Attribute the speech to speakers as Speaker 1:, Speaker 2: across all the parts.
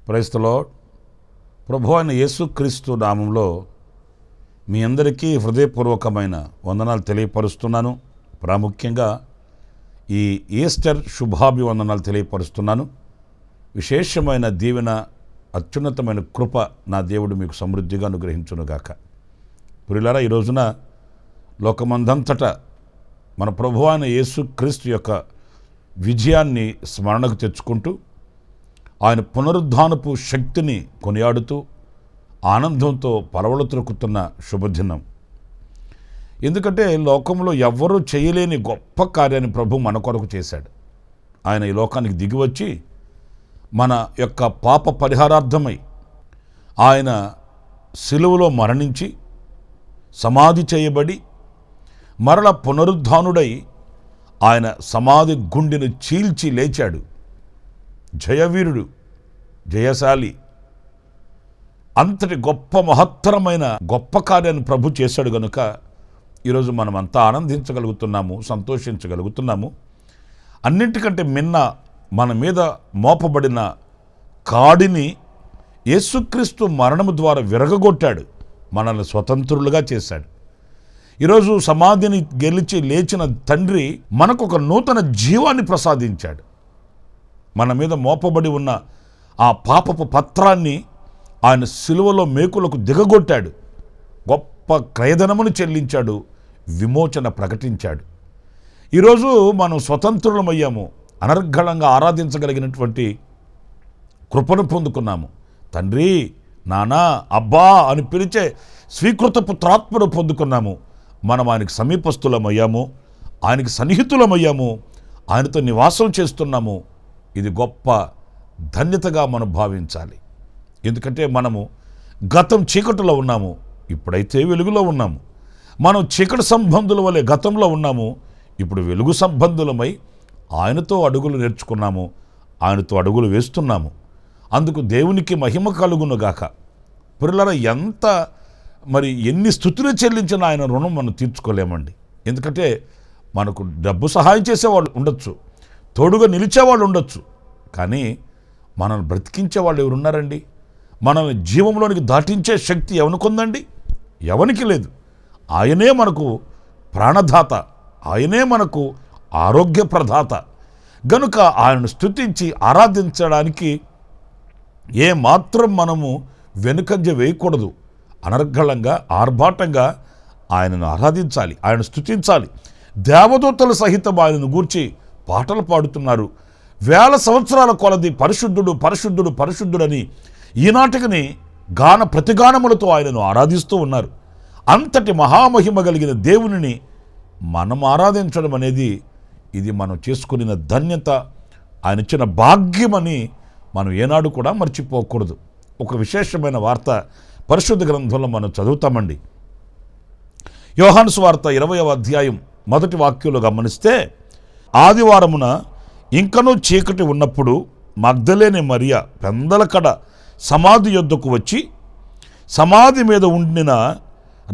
Speaker 1: Praise the lord. ప్రభువైన యేసుక్రీస్తు నామంలో మీ అందరికీ హృదయపూర్వకమైన వందనాలు తెలియపరుస్తున్నాను. ప్రాముఖ్యంగా ఈ ఈస్టర్ శుభాభివందనాలు తెలియపరుస్తున్నాను. విశేషమైన దీవెన, అత్యున్నతమైన కృప నా దేవుడు మీకు సమృద్ధిగా అనుగ్రహించునుగాక. ప్రియులారా, ఈ రోజున లోకమందంతటా మన ప్రభువైన యేసుక్రీస్తు యొక్క విజయాన్ని స్మరణకు తెచ్చుకుంటూ ఆయన పునరుద్ధానపు శక్తిని కొనియాడుతూ ఆనందంతో పరవళ త్రొక్కుతున్న శుభదినం. ఎందుకంటే లోకంలో ఎవ్వరూ చేయలేని గొప్ప కార్యాన్ని ప్రభు మన కొరకు చేశాడు. ఆయన ఈ లోకానికి దిగివచ్చి మన యొక్క పాప పరిహారార్థమై ఆయన సిలువలో మరణించి సమాధి చేయబడి మరల పునరుద్ధానుడై ఆయన సమాధి గుండెను చీల్చి లేచాడు. జయవీరుడు, జయశాలి. అంతటి గొప్ప మహత్తరమైన గొప్ప కార్యాన్ని ప్రభు చేశాడు కనుక ఈరోజు మనం అంతా ఆనందించగలుగుతున్నాము, సంతోషించగలుగుతున్నాము. అన్నింటికంటే మిన్న మన మీద మోపబడిన కాడిని యేసుక్రీస్తు మరణము ద్వారా విరగగొట్టాడు, మనల్ని స్వతంత్రులుగా చేశాడు. ఈరోజు సమాధిని గెలిచి లేచిన తండ్రి మనకు ఒక నూతన జీవాన్ని ప్రసాదించాడు. మన మీద మోపబడి ఉన్న ఆ పాపపు పత్రాన్ని ఆయన సిలువలో మేకులకు దిగగొట్టాడు. గొప్ప క్రయధనమును చెల్లించాడు, విమోచన ప్రకటించాడు. ఈరోజు మనం స్వతంత్రులమయ్యాము, అనర్గళంగా ఆరాధించగలిగినటువంటి కృపను పొందుకున్నాము. తండ్రి, నానా, అబ్బా అని పిలిచే స్వీకృత పుత్రాత్మను పొందుకున్నాము. మనం ఆయనకి సమీపస్థులమయ్యాము, ఆయనకి సన్నిహితులమయ్యాము, ఆయనతో నివాసం చేస్తున్నాము. ఇది గొప్ప ధన్యతగా మనం భావించాలి. ఎందుకంటే మనము గతం చీకటిలో ఉన్నాము, ఇప్పుడైతే వెలుగులో ఉన్నాము. మనం చీకటి సంబంధుల వలె గతంలో ఉన్నాము, ఇప్పుడు వెలుగు సంబంధులమై ఆయనతో అడుగులు నేర్చుకున్నాము, ఆయనతో అడుగులు వేస్తున్నాము. అందుకు దేవునికి మహిమ కలుగునుగాక. పిల్లల ఎన్ని స్తుతులు చెల్లించిన ఆయన రుణం మనం తీర్చుకోలేమండి. ఎందుకంటే మనకు డబ్బు సహాయం చేసేవాళ్ళు ఉండొచ్చు, తోడుగా నిలిచేవాళ్ళు ఉండొచ్చు, కానీ మనల్ని బ్రతికించే వాళ్ళు ఎవరున్నారండి? మనల్ని జీవంలోనికి దాటించే శక్తి ఎవరికొందండి? ఎవరికి లేదు. ఆయనే మనకు ప్రాణదాత, ఆయనే మనకు ఆరోగ్య ప్రదాత. గనుక ఆయనను స్తుతించి ఆరాధించడానికి ఏమాత్రం మనము వెనుకంజ వేయకూడదు. అనర్గళంగా, ఆర్భాటంగా ఆయనను ఆరాధించాలి, ఆయన స్తుతించాలి. దేవదూతల సహితం ఆయనను గూర్చి పాటలు పాడుతున్నారు. వేల సంవత్సరాల కొలది పరిశుద్ధుడు, పరిశుద్ధుడు, పరిశుద్ధుడని ఈనాటికని గాన ప్రతిగానములతో ఆయనను ఆరాధిస్తూ ఉన్నారు. అంతటి మహామహిమ కలిగిన దేవునిని మనం ఆరాధించడం అనేది ఇది మనం చేసుకున్న ధన్యత, ఆయన ఇచ్చిన భాగ్యమని మనం ఏనాడు కూడా మర్చిపోకూడదు. ఒక విశేషమైన వార్త పరిశుద్ధ గ్రంథంలో మనం చదువుతామండి. యోహాను సువార్త 20వ అధ్యాయం 1వ వాక్యంలో గమనిస్తే, ఆదివారమున ఇంకనూ చీకటి ఉన్నప్పుడు మగ్దలేనే మరియ పెందలకడ సమాధి యొద్దకు వచ్చి సమాధి మీద ఉండిన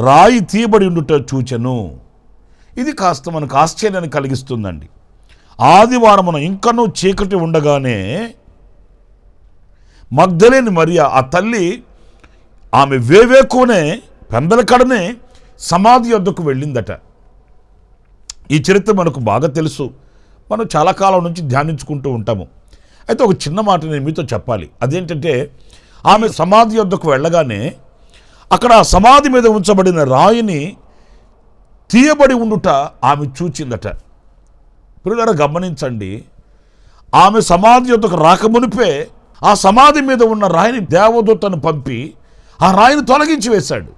Speaker 1: రాయి తీయబడి ఉండుట చూచెను. ఇది కాస్త మనకు ఆశ్చర్యాన్ని కలిగిస్తుందండి. ఆదివారమున ఇంకనూ చీకటి ఉండగానే మగ్దలేని మరియ, ఆ తల్లి, ఆమె వేవేకునే పెందలకడనే సమాధి యొద్దకు వెళ్ళిందట. ఈ చరిత్ర మనకు బాగా తెలుసు, మనం చాలా కాలం నుంచి ధ్యానించుకుంటూ ఉంటాము. అయితే ఒక చిన్న మాట నేను మీతో చెప్పాలి. అదేంటంటే, ఆమె సమాధి యొద్దకు వెళ్ళగానే అక్కడ సమాధి మీద ఉంచబడిన రాయిని తీయబడి ఉండుట ఆమె చూచిందట. పిల్లలు గమనించండి, ఆమె సమాధి యొద్దకు రాకమునిపే ఆ సమాధి మీద ఉన్న రాయిని దేవదూతను పంపి ఆ రాయిని తొలగించి వేశాడు.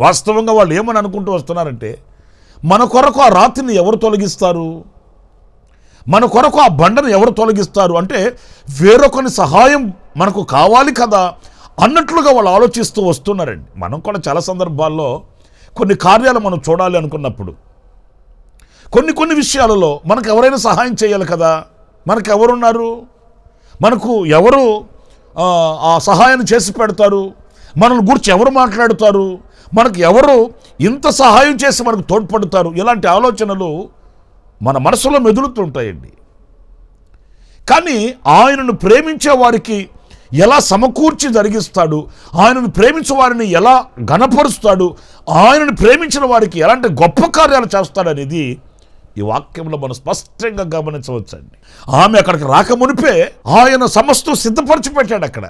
Speaker 1: వాస్తవంగా వాళ్ళు ఏమని అనుకుంటూ వస్తున్నారంటే, మన కొరకు ఆ రాతిని ఎవరు తొలగిస్తారు? మన కొరకు ఆ బండను ఎవరు తొలగిస్తారు అంటే వేరొకని సహాయం మనకు కావాలి కదా అన్నట్లుగా వాళ్ళు ఆలోచిస్తూ వస్తున్నారండి. మనం కూడా చాలా సందర్భాల్లో కొన్ని కార్యాలు మనం చూడాలి అనుకున్నప్పుడు కొన్ని విషయాలలో మనకు ఎవరైనా సహాయం చేయాలి కదా. మనకు ఎవరున్నారు? మనకు ఎవరు ఆ సహాయాన్ని చేసి పెడతారు? మనల్ని గురించి ఎవరు మాట్లాడుతారు? మనకు ఎవరు ఇంత సహాయం చేసి మనకు తోడ్పడతారు? ఇలాంటి ఆలోచనలు మన మనసులో మెదులుతుంటాయండి. కానీ ఆయనను ప్రేమించే వారికి ఎలా సమకూర్చి జరిగిస్తాడు, ఆయనను ప్రేమించే వారిని ఎలా ఘనపరుస్తాడు, ఆయనను ప్రేమించిన వారికి ఎలాంటి గొప్ప కార్యాలు చేస్తాడనేది ఈ వాక్యంలో మనం స్పష్టంగా గమనించవచ్చండి. ఆమె అక్కడికి రాకమునిపే ఆయన సమస్తం సిద్ధపరిచి పెట్టాడు. అక్కడ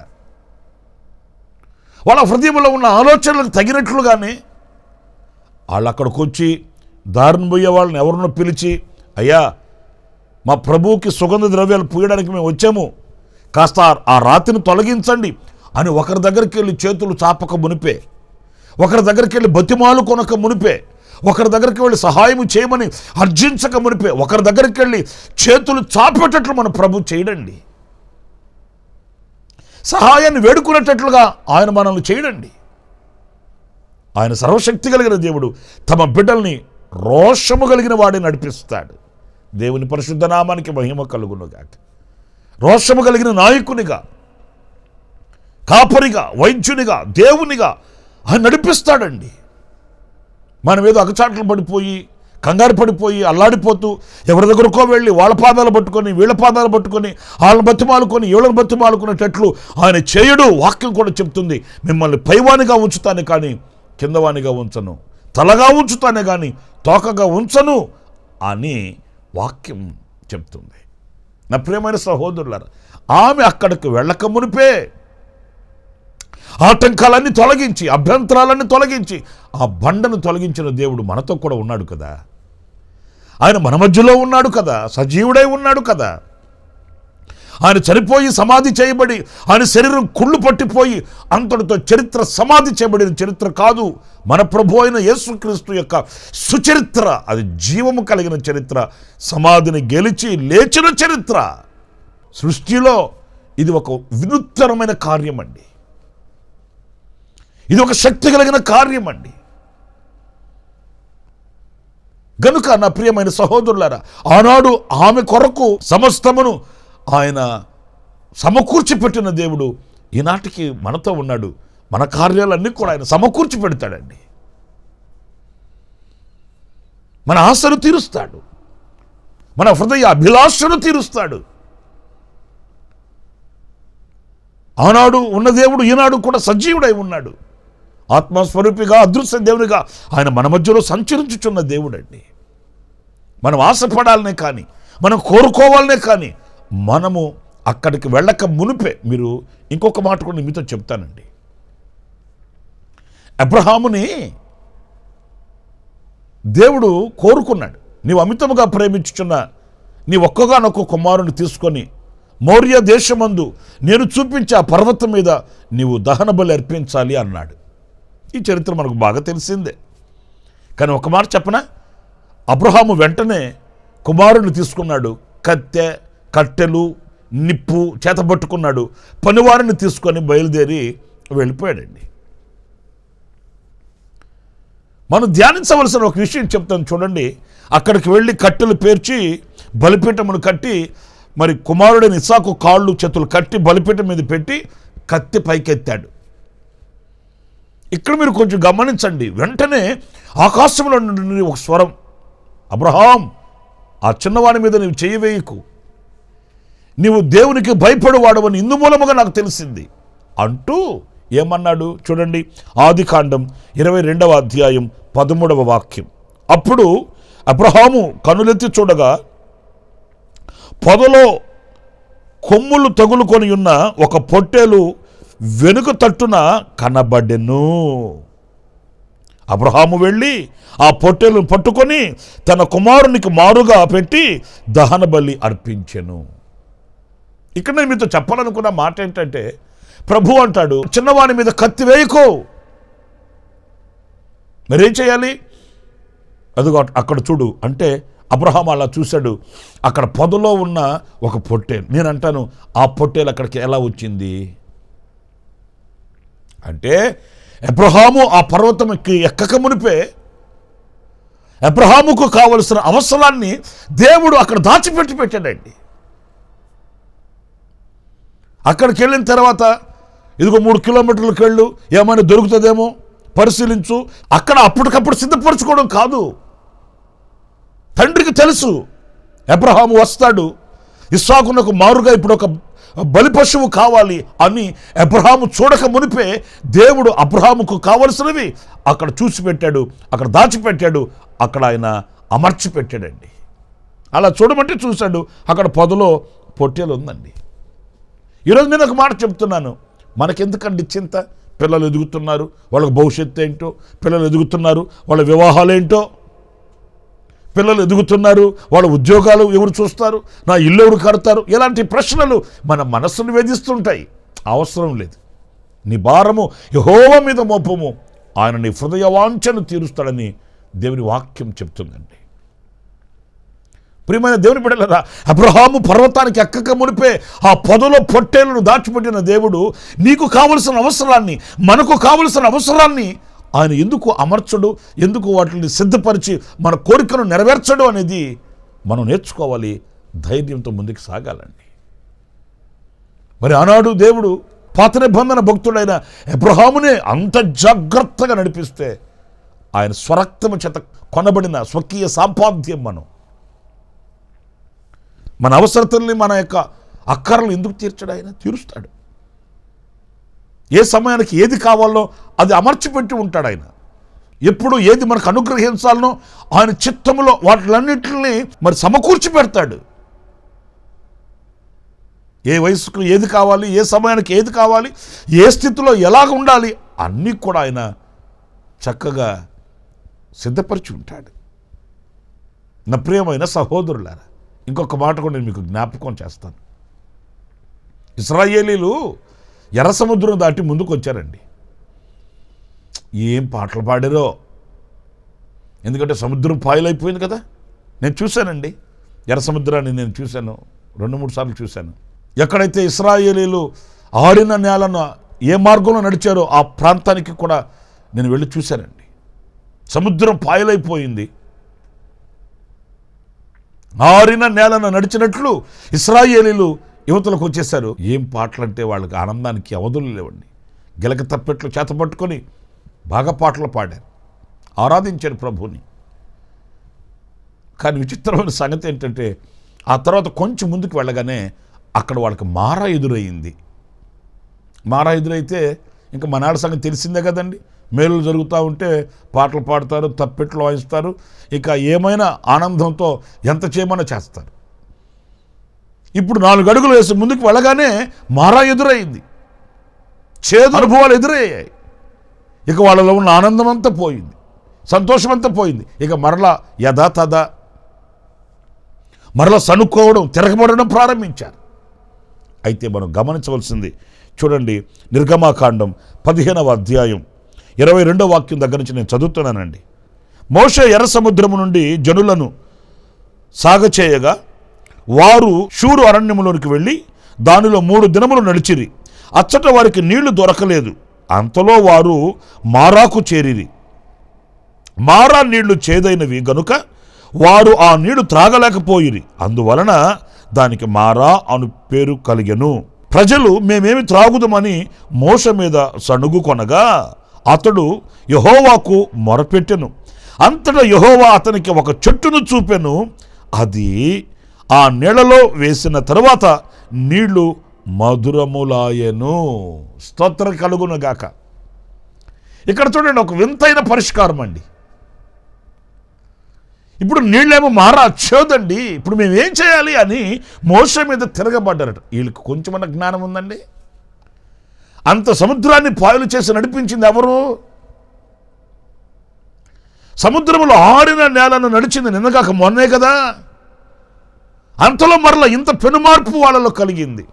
Speaker 1: వాళ్ళ హృదయంలో ఉన్న ఆలోచనలకు తగినట్లుగానే వాళ్ళు అక్కడికి వచ్చి దారిని పోయే వాళ్ళని ఎవరినో పిలిచి, అయ్యా మా ప్రభువుకి సుగంధ ద్రవ్యాలు పూయడానికి మేము వచ్చాము, కాస్త ఆ రాతిని తొలగించండి అని ఒకరి దగ్గరికి వెళ్ళి చేతులు చాపక మునిపే, ఒకరి దగ్గరికి వెళ్ళి బతిమాలు కొనక మునిపే, ఒకరి దగ్గరికి వెళ్ళి సహాయం చేయమని అర్జించక మునిపే, ఒకరి దగ్గరికి వెళ్ళి చేతులు చాపేటట్లు మన ప్రభు చేయడండి. సహాయాన్ని వేడుకునేటట్లుగా ఆయన మనల్ని చేయడండి. ఆయన సర్వశక్తి కలిగిన దేవుడు తమ బిడ్డల్ని రోషము కలిగిన వాడిని నడిపిస్తాడు. దేవుని పరిశుద్ధ నామానికి మహిమ కలుగునుగాక. రోషము కలిగిన నాయకునిగా, కాపరిగా, వైద్యునిగా, దేవునిగా ఆయన నడిపిస్తాడండి. మనం ఏదో అగచాట్లు పడిపోయి కంగారు పడిపోయి అల్లాడిపోతూ ఎవరి దగ్గరకో వెళ్ళి వాళ్ళ పాదాలు పట్టుకొని వీళ్ళ పాదాలు పట్టుకొని వాళ్ళని బతిమాలుకొని వీళ్ళని బతిమాలుకునేటట్లు ఆయన చేయడు. వాక్యం కూడా చెప్తుంది, మిమ్మల్ని పైవానిగా ఉంచుతానే కానీ కిందవానిగా ఉంచను, తలగా ఉంచుతానే కానీ తోకగా ఉంచను అని వాక్యం చెప్తుంది. నా ప్రియమైన సహోదరులారా, ఆమె అక్కడికి వెళ్ళక మునిపే ఆటంకాలన్నీ తొలగించి, అభ్యంతరాలన్నీ తొలగించి, ఆ బండను తొలగించిన దేవుడు మనతో కూడా ఉన్నాడు కదా. ఆయన మన మధ్యలో ఉన్నాడు కదా, సజీవుడై ఉన్నాడు కదా. ఆయన చనిపోయి సమాధి చేయబడి ఆయన శరీరం కుళ్ళు పట్టిపోయి అంతటితో చరిత్ర సమాధి చేయబడిన చరిత్ర కాదు, మన ప్రభు అయిన యేసుక్రీస్తు యొక్క సుచరిత్ర. అది జీవము కలిగిన చరిత్ర, సమాధిని గెలిచి లేచిన చరిత్ర. సృష్టిలో ఇది ఒక వినూత్నమైన కార్యం అండి, ఇది ఒక శక్తి కలిగిన కార్యం అండి. గనుక నా ప్రియమైన సహోదరులారా, ఆనాడు ఆమె కొరకు సమస్తమును ఆయన సమకూర్చి పెట్టిన దేవుడు ఈనాటికి మనతో ఉన్నాడు. మన కార్యాలన్నీ కూడా ఆయన సమకూర్చి పెడతాడండి. మన ఆశను తీరుస్తాడు, మన హృదయ అభిలాషను తీరుస్తాడు. ఆనాడు ఉన్న దేవుడు ఈనాడు కూడా సజీవుడై ఉన్నాడు. ఆత్మస్వరూపిగా, అదృశ్య దేవునిగా ఆయన మన మధ్యలో సంచరించుచున్న దేవుడండి. మనం ఆశపడాలనే కానీ, మనం కోరుకోవాలనే కానీ, మనము అక్కడికి వెళ్ళక మునిపే. మీరు ఇంకొక మాట కూడా మీతో చెప్తానండి. అబ్రహాముని దేవుడు కోరుకున్నాడు, నీవు అమితముగా ప్రేమించుచున్న నీ ఒక్కగానొక్క కుమారుని తీసుకొని మౌర్య దేశమందు నేను చూపించే ఆ పర్వతం మీద నీవు దహన బలి అర్పించాలి అన్నాడు. ఈ చరిత్ర మనకు బాగా తెలిసిందే. కానీ ఒక మాట చెప్పనా, అబ్రహాము వెంటనే కుమారుని తీసుకున్నాడు, కత్తె, కట్టెలు, నిప్పు చేతబట్టుకున్నాడు, పనివారిని తీసుకొని బయలుదేరి వెళ్ళిపోయాడండి. మనం ధ్యానించవలసిన ఒక విషయం చెప్తాను చూడండి. అక్కడికి వెళ్ళి కట్టెలు పేర్చి బలిపీఠమును కట్టి, మరి కుమారుడైన ఇస్సాకు కాళ్ళు చేతులు కట్టి బలిపీఠం మీద పెట్టి కత్తి పైకెత్తాడు. ఇక్కడ మీరు కొంచెం గమనించండి. వెంటనే ఆకాశంలో నుండి ఒక స్వరం, అబ్రహాం, ఆ చిన్నవాడి మీద నీవు చెయ్యి వేయకు, నీవు దేవునికి భయపడేవాడవని ఇందు మూలముగా నాకు తెలిసింది అంటూ ఏమన్నాడు చూడండి. ఆదికాండం 22వ అధ్యాయం 13వ వాక్యం. అప్పుడు అబ్రహాము కనులెత్తి చూడగా పొదలో కొమ్ములు తగులుకొని ఉన్న ఒక పొట్టేలు వెనుక తట్టున కనబడెను. అబ్రహాము వెళ్ళి ఆ పొట్టేలును పట్టుకొని తన కుమారునికి మారుగా పెట్టి దహన బలి అర్పించెను. ఇక్కడ నేను మీతో చెప్పాలనుకున్న మాట ఏంటంటే, ప్రభు అంటాడు, చిన్నవాడి మీద కత్తి వేయకో. మరేం చేయాలి? అదిగో అక్కడ చూడు అంటే అబ్రహాం అలా చూశాడు. అక్కడ పొదలో ఉన్న ఒక పొట్టేలు. నేను అంటాను, ఆ పొట్టేలు అక్కడికి ఎలా వచ్చింది అంటే, అబ్రహాము ఆ పర్వతం ఎక్కక మునిపే అబ్రహాముకు కావలసిన అవసరాన్ని దేవుడు అక్కడ పెట్టాడండి. అక్కడికి వెళ్ళిన తర్వాత ఇదిగో 3 కిలోమీటర్లకు వెళ్ళు, ఏమైనా దొరుకుతుందేమో పరిశీలించు. అక్కడ అప్పటికప్పుడు సిద్ధపరచుకోవడం కాదు. తండ్రికి తెలుసు అబ్రహాము వస్తాడు, ఇస్సాకునకు మారుగా ఇప్పుడు ఒక బలి పశువు కావాలి అని అబ్రహాము చూడక మునిపే దేవుడు అబ్రహాముకు కావలసినవి అక్కడ చూసి పెట్టాడు, అక్కడ దాచిపెట్టాడు, అక్కడ ఆయన అమర్చి పెట్టాడండి. అలా చూడమంటే చూశాడు, అక్కడ పొదలో పొట్టేలు ఉందండి. ఈరోజు నేను ఒక మాట చెప్తున్నాను, మనకెందుకండి చింత? పిల్లలు ఎదుగుతున్నారు, వాళ్ళకి భవిష్యత్తు ఏంటో, పిల్లలు ఎదుగుతున్నారు, వాళ్ళ వివాహాలు ఏంటో, పిల్లలు ఎదుగుతున్నారు, వాళ్ళ ఉద్యోగాలు ఎవరు చూస్తారు, నా ఇల్లు ఎవరు కడతారు, ఇలాంటి ప్రశ్నలు మన మనస్సును వేధిస్తుంటాయి. అవసరం లేదు. నీ భారము యెహోవా మీద మోపము, ఆయన నీ హృదయ వాంఛను తీరుస్తాడని దేవుని వాక్యం చెప్తుందండి. ప్రియమైన దేవుని బిడ్డలారా, అబ్రహాము పర్వతానికి ఎక్కక మునిపే ఆ పొదలో పొట్టేలను దాచిపెట్టిన దేవుడు నీకు కావలసిన అవసరాన్ని, మనకు కావలసిన అవసరాన్ని ఆయన ఎందుకు అమర్చడు, ఎందుకు వాటిని సిద్ధపరిచి మన కోరికను నెరవేర్చడు అనేది మనం నేర్చుకోవాలి. ధైర్యంతో ముందుకు సాగాలండి. మరి ఆనాడు దేవుడు పాత నిబంధన భక్తుడైన అబ్రహామునే అంత జాగ్రత్తగా నడిపిస్తే ఆయన స్వరక్తము చేత కొనబడిన స్వకీయ సాంపాద్యం మన అవసరతల్ని, మన యొక్క అక్కర్లను ఎందుకు తీర్చడు? ఆయన తీరుస్తాడు. ఏ సమయానికి ఏది కావాలో అది అమర్చిపెట్టి ఉంటాడు ఆయన. ఎప్పుడు ఏది మనకు అనుగ్రహించాలనో ఆయన చిత్తములో వాటిలన్నింటినీ మరి సమకూర్చి పెడతాడు. ఏ వయసుకు ఏది కావాలి, ఏ సమయానికి ఏది కావాలి, ఏ స్థితిలో ఎలాగ ఉండాలి అన్నీ కూడా ఆయన చక్కగా సిద్ధపరిచి ఉంటాడు. నా ప్రియమైన సహోదరులారా, ఇంకొక మాట కూడా నేను మీకు జ్ఞాపకం చేస్తాను. ఇశ్రాయేలీలు ఎర్ర సముద్రం దాటి ముందుకు వచ్చారండి. ఏం పాటలు పాడారో, ఎందుకంటే సముద్రం పాయలైపోయింది కదా. నేను చూశానండి, ఎర్ర సముద్రాన్ని నేను చూశాను, 2-3 సార్లు చూశాను. ఎక్కడైతే ఇశ్రాయేలీలు ఆరిన నేలను ఏ మార్గంలో నడిచారో ఆ ప్రాంతానికి కూడా నేను వెళ్ళి చూశానండి. సముద్రం పాయలైపోయింది. ఆరిన నేలను నడిచినట్లు ఇశ్రాయేలీలు యువతలకు వచ్చేసారు. ఏం పాటలంటే వాళ్ళకి ఆనందానికి అవధులు లేవండి. గిలక తప్పెట్లు చేతపట్టుకొని బాగా పాటలు పాడారు, ఆరాధించారు ప్రభుని. కానీ విచిత్రమైన సంగతి ఏంటంటే ఆ తర్వాత కొంచెం ముందుకు వెళ్ళగానే అక్కడ వాళ్ళకి మారా ఎదురయ్యింది. మారా ఎదురైతే ఇంకా మనాళ్ళ సంగతి తెలిసిందే కదండి. మేలులు జరుగుతూ ఉంటే పాటలు పాడతారు, తప్పెట్లు వాయిస్తారు, ఇక ఏమైనా ఆనందంతో ఎంత చేయమన్నా చేస్తారు. ఇప్పుడు 4 అడుగులు వేసి ముందుకు వెళ్ళగానే మారా ఎదురైంది, చేదు అనుభవాలు ఎదురయ్యాయి. ఇక వాళ్ళలో ఉన్న ఆనందం అంతా పోయింది, సంతోషం అంతా పోయింది. ఇక మరలా యథాతథా మరలా సనుక్కోవడం, తిరగబడడం ప్రారంభించారు. అయితే మనం గమనించవలసింది చూడండి, నిర్గమాకాండం 15వ అధ్యాయం 22వ వాక్యం దగ్గర నుంచి నేను చదువుతున్నానండి. మోషే ఎర్ర సముద్రము నుండి జనులను సాగచేయగా వారు షూరు అరణ్యములోనికి వెళ్ళి దానిలో 3 దినములు నడిచిరి. అచ్చట వారికి నీళ్లు దొరకలేదు. అంతలో వారు మారాకు చేరిరి. మారా నీళ్లు చేదైనవి గనుక వారు ఆ నీళ్లు త్రాగలేకపోయిరి. అందువలన దానికి మారా అను పేరు కలిగెను. ప్రజలు మేమేమి త్రాగుదమని మోషే మీద సణుగు కొనగా అతడు యెహోవాకు మొరపెట్టెను. అంతటా యెహోవా అతనికి ఒక చెట్టును చూపెను. అది ఆ నీళ్లలో వేసిన తరువాత నీళ్లు మధురములాయెను. స్తోత్రం కలుగునుగాక. ఇక్కడ చూడండి, ఒక వింతైన పరిష్కారం అండి. ఇప్పుడు నీళ్ళేమో మారా చేదండి, ఇప్పుడు మేము ఏం చేయాలి అని మోషే మీద తిరగబడ్డారట. వీళ్ళకి కొంచెమన్న జ్ఞానం ఉందండి? అంత సముద్రాన్ని పాయలు చేసి నడిపించింది ఎవరు? సముద్రంలో ఆరిన నేలను నడిచింది నిన్నగాక మొన్నే కదా. అంతలో మరలా ఇంత పెనుమార్పు వాళ్ళలో కలిగింది.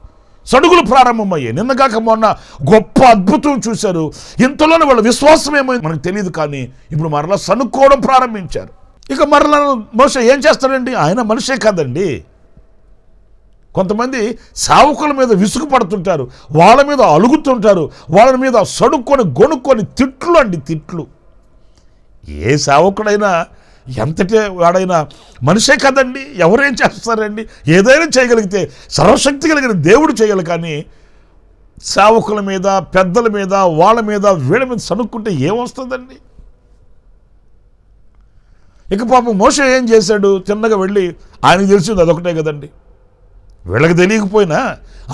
Speaker 1: సడుగులు ప్రారంభమయ్యాయి. నిన్నగాక మొన్న గొప్ప అద్భుతం చూశారు. ఇంతలోనే వాళ్ళ విశ్వాసం ఏమో మనకు తెలియదు, కానీ ఇప్పుడు మరలా సనుక్కోవడం ప్రారంభించారు. ఇక మరలా మోషే ఏం చేస్తాడండి? ఆయన మనిషే కాదండి. కొంతమంది సేవకుల మీద విసుగు పడుతుంటారు, వాళ్ళ మీద అలుగుతుంటారు, వాళ్ళ మీద సడుక్కొని గొనుక్కొని తిట్లు అండి, తిట్లు. ఏ సేవకుడైనా ఎంతటి వాడైనా మనిషే కదండి, ఎవరేం చేస్తారండి? ఏదైనా చేయగలిగితే సర్వశక్తి కలిగిన దేవుడు చేయాలి, కానీ సేవకుల మీద, పెద్దల మీద, వాళ్ళ మీద, వీళ్ళ మీద సనుక్కుంటే ఏమొస్తుందండి? ఇక పాపం మోషే ఏం చేశాడు? తిన్నగా వెళ్ళి, ఆయనకు తెలిసింది అదొకటే కదండి, వీళ్ళకి తెలియకపోయినా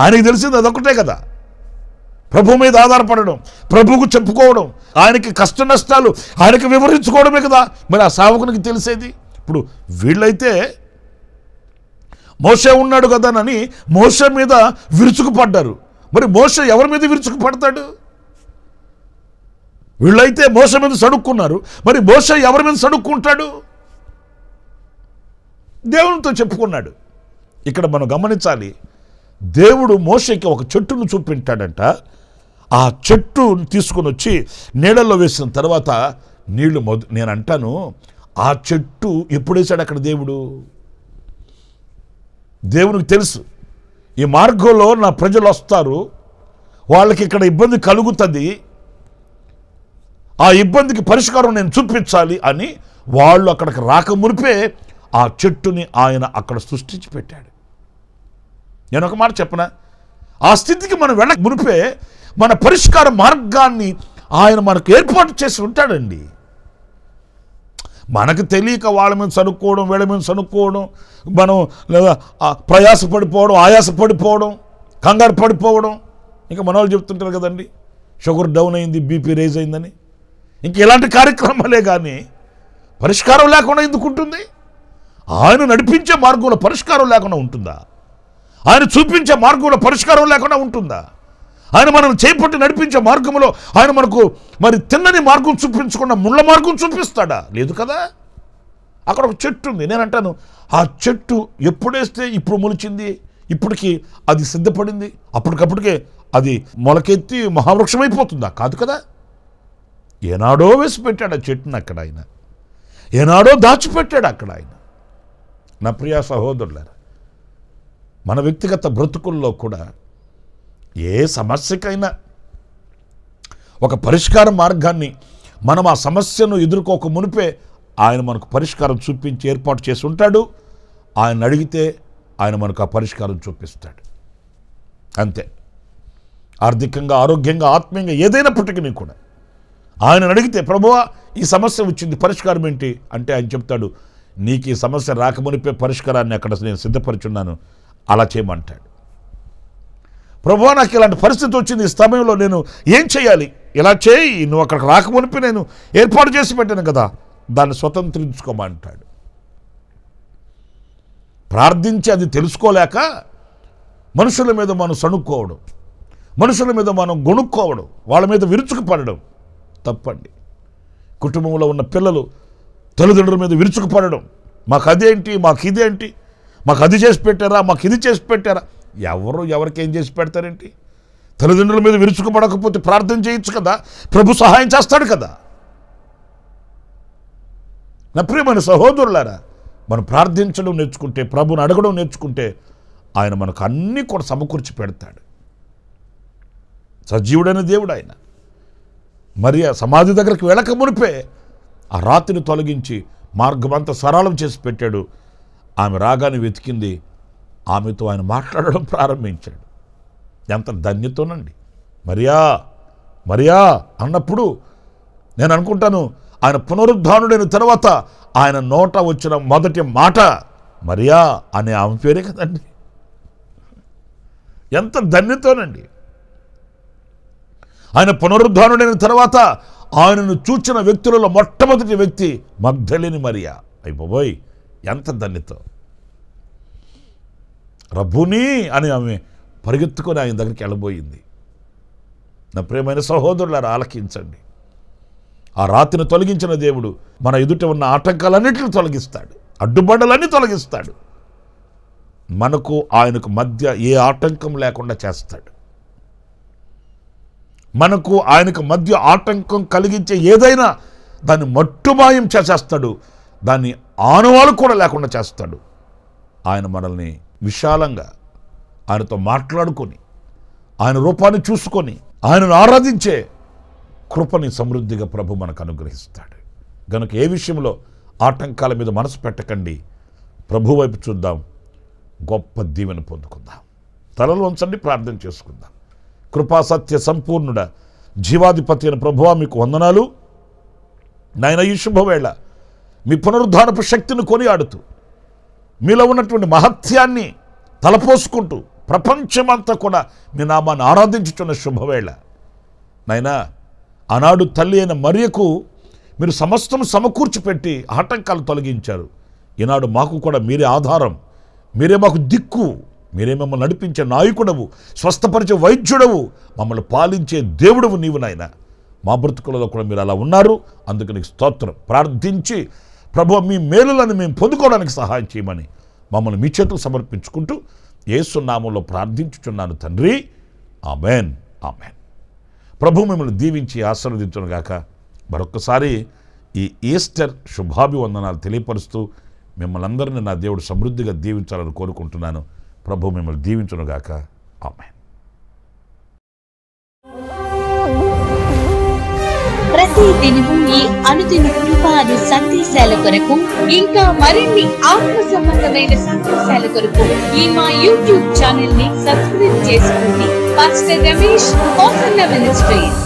Speaker 1: ఆయనకి తెలిసింది అదొకటే కదా, ప్రభు మీద ఆధారపడడం, ప్రభువుకు చెప్పుకోవడం, ఆయనకి కష్ట నష్టాలు ఆయనకి వివరించుకోవడమే కదా మరి ఆ సేవకునికి తెలిసేది. ఇప్పుడు వీళ్ళైతే మోషే ఉన్నాడు కదానని మోషే మీద విరుచుకుపడ్డారు. మరి మోషే ఎవరి మీద విరుచుకుపడతాడు? వీళ్ళైతే మోషే మీద సడుక్కున్నారు, మరి మోషే ఎవరి మీద సడుక్కుంటాడు? దేవునితో చెప్పుకున్నాడు. ఇక్కడ మనం గమనించాలి, దేవుడు మోషేకి ఒక చెట్టును చూపించాడంట. ఆ చెట్టును తీసుకొని వచ్చి నీళ్ళల్లో వేసిన తర్వాత నీళ్లు నేను అంటాను, ఆ చెట్టు ఎప్పుడు వేశాడు అక్కడ దేవుడు? దేవునికి తెలుసు, ఈ మార్గంలో నా ప్రజలు వస్తారు, వాళ్ళకి ఇక్కడ ఇబ్బంది కలుగుతుంది, ఆ ఇబ్బందికి పరిష్కారం నేను చూపించాలి అని వాళ్ళు అక్కడికి రాక మునిపే ఆ చెట్టుని ఆయన అక్కడ సృష్టించి పెట్టాడు. నేను ఒక మాట చెప్పనా, ఆ స్థితికి మనం వెళ్ళక మునిపే మన పరిష్కార మార్గాన్ని ఆయన మనకు ఏర్పాటు చేసి ఉంటాడండి. మనకు తెలియక వాళ్ళ మీద సనుక్కోవడం, వీళ్ళ మీద సనుక్కోవడం, మనం లేదా ప్రయాసపడిపోవడం, ఆయాసపడిపోవడం, కంగారు పడిపోవడం, ఇంకా మన వాళ్ళు చెప్తుంటారు కదండి, షుగర్ డౌన్ అయింది, బీపీ రేజ్ అయిందని. ఇంక ఇలాంటి కార్యక్రమాలే కానీ పరిష్కారం లేకుండా ఎందుకు ఉంటుంది? ఆయన నడిపించే మార్గంలో పరిష్కారం లేకుండా ఉంటుందా? ఆయన చూపించే మార్గంలో పరిష్కారం లేకుండా ఉంటుందా? ఆయన మనల్ని చేపట్టి నడిపించే మార్గంలో ఆయన మనకు మరి తిన్నని మార్గం చూపించకుండా ముళ్ళ మార్గం చూపిస్తాడా? లేదు కదా. అక్కడ ఒక చెట్టు ఉంది. నేను అంటాను, ఆ చెట్టు ఎప్పుడేస్తే ఇప్పుడు మొలిచింది, ఇప్పటికి అది సిద్ధపడింది, అప్పటికప్పటికే అది మొలకెత్తి మహావృక్షం అయిపోతుందా? కాదు కదా. ఏనాడో వేసి పెట్టాడు ఆ చెట్టుని అక్కడ ఆయన, ఏనాడో దాచిపెట్టాడు అక్కడ ఆయన. నా ప్రియ సహోదరులారా, మన వ్యక్తిగత బ్రతుకుల్లో కూడా ఏ సమస్యకైనా ఒక పరిష్కార మార్గాన్ని మనం ఆ సమస్యను ఎదుర్కోక మునిపే ఆయన మనకు పరిష్కారం చూపించి ఏర్పాటు చేసి ఉంటాడు. ఆయన అడిగితే ఆయన మనకు ఆ పరిష్కారం చూపిస్తాడు. అంతే. ఆర్థికంగా, ఆరోగ్యంగా, ఆత్మీయంగా ఏదైనప్పటికీ కూడా ఆయన అడిగితే, ప్రభువా ఈ సమస్య వచ్చింది, పరిష్కారం ఏంటి అంటే ఆయన చెప్తాడు, నీకు ఈ సమస్య రాకమునిపే పరిష్కారాన్ని అక్కడ నేను సిద్ధపరుచున్నాను, అలా చేయమంటాడు. ప్రభువా నాకు ఇలాంటి పరిస్థితి వచ్చింది, ఈ సమయంలో నేను ఏం చేయాలి? ఇలా చేయి, నువ్వు అక్కడికి రాకమునిపే నేను ఏర్పాటు చేసి పెట్టాను కదా, దాన్ని స్వతంత్రించుకోమంటాడు. ప్రార్థించి అది తెలుసుకోలేక మనుషుల మీద మనం సణుక్కోవడం, మనుషుల మీద మనం గొణుక్కోవడం, వాళ్ళ మీద విరుచుకుపడడం తప్పండి. కుటుంబంలో ఉన్న పిల్లలు తల్లిదండ్రుల మీద విరుచుకుపడడం, మాకు అదేంటి, మాకు ఇదేంటి, మాకు అది చేసి పెట్టారా, మాకు ఇది చేసి పెట్టారా? ఎవరికి ఏం చేసి పెడతారేంటి? తల్లిదండ్రుల మీద విరుచుకుపడకపోతే ప్రార్థన చేయొచ్చు కదా, ప్రభు సహాయం చేస్తాడు కదా. నా ప్రియమైన సహోదరులారా, మనం ప్రార్థించడం నేర్చుకుంటే, ప్రభుని అడగడం నేర్చుకుంటే ఆయన మనకు అన్నీ కూడా సమకూర్చి పెడతాడు. సజీవుడైన దేవుడు ఆయన. మరి ఆ సమాధి దగ్గరికి వెళ్ళక మునిపే ఆ రాతిని తొలగించి మార్గమంతా సరళం చేసి పెట్టాడు. ఆమె రాగానే వెతికింది, ఆమెతో ఆయన మాట్లాడడం ప్రారంభించాడు. ఎంత ధన్యతోనండి. మరియా మరియా అన్నప్పుడు నేను అనుకుంటాను, ఆయన పునరుద్ధానుడైన తర్వాత ఆయన నోట వచ్చిన మొదటి మాట మరియా అనే ఆమె పేరే కదండి. ఎంత ధన్యతోనండి. ఆయన పునరుద్ధానుడైన తర్వాత ఆయనను చూచిన వ్యక్తులలో మొట్టమొదటి వ్యక్తి మగ్దలేని మరియా. అయిపోయి ఎంత ధన్యతో. రబ్బునీ అని ఆమె పరిగెత్తుకొని ఆయన దగ్గరికి వెళ్ళబోయింది. నా ప్రియమైన సహోదరులారా, ఆలకించండి. ఆ రాతిని తొలగించిన దేవుడు మన ఎదుట ఉన్న ఆటంకాలన్నింటిని తొలగిస్తాడు, అడ్డుబండలన్నీ తొలగిస్తాడు. మనకు ఆయనకు మధ్య ఏ ఆటంకం లేకుండా చేస్తాడు. మనకు ఆయనకు మధ్య ఆటంకం కలిగించే ఏదైనా దాన్ని మట్టుమాయం చేసేస్తాడు. దాన్ని ఆనవాలు కూడా లేకుండా చేస్తాడు. ఆయన మనల్ని విశాలంగా ఆయనతో మాట్లాడుకొని, ఆయన రూపాన్ని చూసుకొని, ఆయనను ఆరాధించే కృపని సమృద్ధిగా ప్రభు మనకు అనుగ్రహిస్తాడు. గనుక ఏ విషయంలో ఆటంకాల మీద మనసు పెట్టకండి, ప్రభు వైపు చూద్దాం, గొప్ప దీవెన పొందుకుందాం. తలలు వంచండి, ప్రార్థన చేసుకుందాం. కృపా సత్య సంపూర్ణుడ జీవాధిపతి అయిన ప్రభువా, మీకు వందనాలు. నాయన, ఈ శుభవేళ మీ పునరుద్ధానపు శక్తిని కొనియాడుతూ, మీలో ఉన్నటువంటి మహత్యాన్ని తలపోసుకుంటూ ప్రపంచమంతా కూడా మీ నామాన్ని ఆరాధించుతున్న శుభవేళ నాయనా, ఆనాడు తల్లి అయిన మరియకు మీరు సమస్తం సమకూర్చిపెట్టి ఆటంకాలు తొలగించారు. ఈనాడు మాకు కూడా మీరే ఆధారం, మీరే మాకు దిక్కు, మీరే మమ్మల్ని నడిపించే నాయకుడవు, స్వస్థపరిచే వైద్యుడవు, మమ్మల్ని పాలించే దేవుడవు నీవు నాయన. మా బ్రతుకులలో కూడా మీరు అలా ఉన్నారు. అందుకు నీకు స్తోత్రం. ప్రార్థించి ప్రభువా, మీ మేలులను మేము పొందుకోవడానికి సహాయం చేయమని మమ్మల్ని మీ చేతులు సమర్పించుకుంటూ యేసు నామములో ప్రార్థించుచున్నాను తండ్రి. Amen, amen. ప్రభు మిమ్మల్ని దీవించి ఆశీర్వదించును గాక. మరొక్కసారి ఈ ఈస్టర్ శుభాభివందనాలు తెలియపరుస్తూ మిమ్మల్ని అందరినీ నా దేవుడు సమృద్ధిగా దీవించాలని కోరుకుంటున్నాను. ప్రభు మిమ్మల్ని దీవించును గాక. ఆమెన్.
Speaker 2: ప్రతి దినము ఈ అనుదిన కృపాను సందేశాల కొరకు, ఇంకా మరిన్ని ఆత్మ సంబంధమైన సందేశాల కొరకు ఈ మా యూట్యూబ్ ఛానల్ ని సబ్స్క్రైబ్ చేసుకోండి. Pastor Ramesh, hosanna ministries.